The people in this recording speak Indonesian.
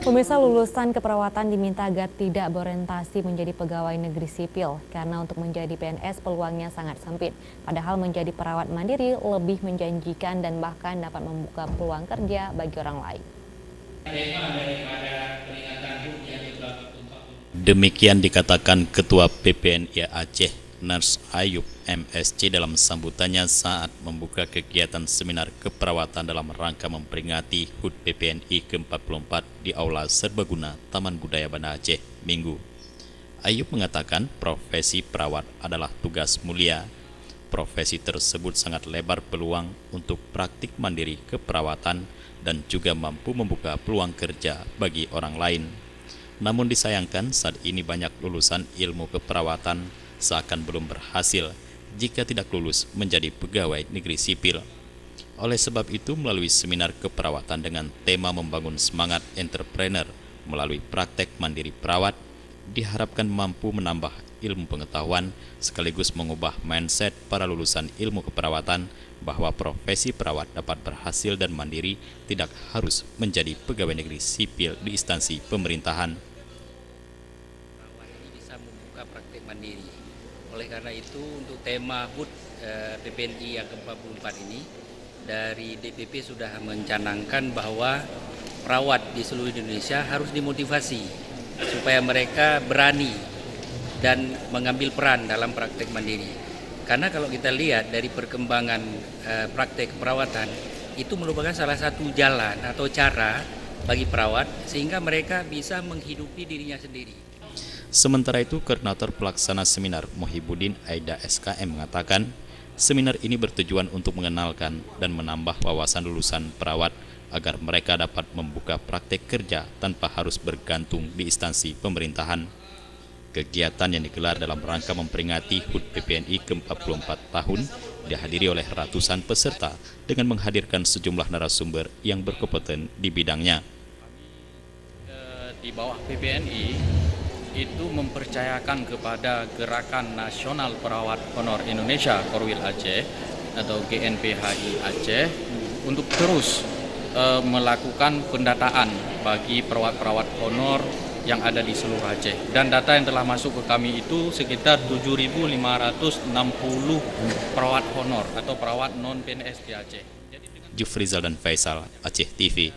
Pemirsa, lulusan keperawatan diminta agar tidak berorientasi menjadi pegawai negeri sipil karena untuk menjadi PNS peluangnya sangat sempit. Padahal menjadi perawat mandiri lebih menjanjikan dan bahkan dapat membuka peluang kerja bagi orang lain. Demikian dikatakan Ketua PPNI Aceh, Nurs Ayub MSC dalam sambutannya saat membuka kegiatan seminar keperawatan dalam rangka memperingati HUT PPNI ke-44 di Aula Serbaguna Taman Budaya Banda Aceh, Minggu. Ayub mengatakan profesi perawat adalah tugas mulia. Profesi tersebut sangat lebar peluang untuk praktik mandiri keperawatan dan juga mampu membuka peluang kerja bagi orang lain. Namun disayangkan saat ini banyak lulusan ilmu keperawatan seakan belum berhasil jika tidak lulus menjadi pegawai negeri sipil. Oleh sebab itu, melalui seminar keperawatan dengan tema membangun semangat entrepreneur melalui praktek mandiri perawat, diharapkan mampu menambah ilmu pengetahuan sekaligus mengubah mindset para lulusan ilmu keperawatan bahwa profesi perawat dapat berhasil dan mandiri, tidak harus menjadi pegawai negeri sipil di instansi pemerintahan. Perawat ini bisa membuka praktek mandiri. Oleh karena itu, untuk tema HUT PPNI yang ke-44 ini, dari DPP sudah mencanangkan bahwa perawat di seluruh Indonesia harus dimotivasi supaya mereka berani dan mengambil peran dalam praktek mandiri. Karena kalau kita lihat dari perkembangan praktek keperawatan, itu merupakan salah satu jalan atau cara bagi perawat sehingga mereka bisa menghidupi dirinya sendiri. Sementara itu, Koordinator Pelaksana Seminar Muhibbuddin Aida SKM mengatakan, seminar ini bertujuan untuk mengenalkan dan menambah wawasan lulusan perawat agar mereka dapat membuka praktek kerja tanpa harus bergantung di instansi pemerintahan. Kegiatan yang digelar dalam rangka memperingati HUT PPNI ke-44 tahun dihadiri oleh ratusan peserta dengan menghadirkan sejumlah narasumber yang berkompeten di bidangnya. Di bawah PPNI itu mempercayakan kepada Gerakan Nasional Perawat Honor Indonesia Korwil Aceh atau GNPHI Aceh untuk terus melakukan pendataan bagi perawat-perawat honor yang ada di seluruh Aceh. Dan data yang telah masuk ke kami itu sekitar 7.560 perawat honor atau perawat non-PNS di Aceh. Jufrizal dan Faisal, Aceh TV.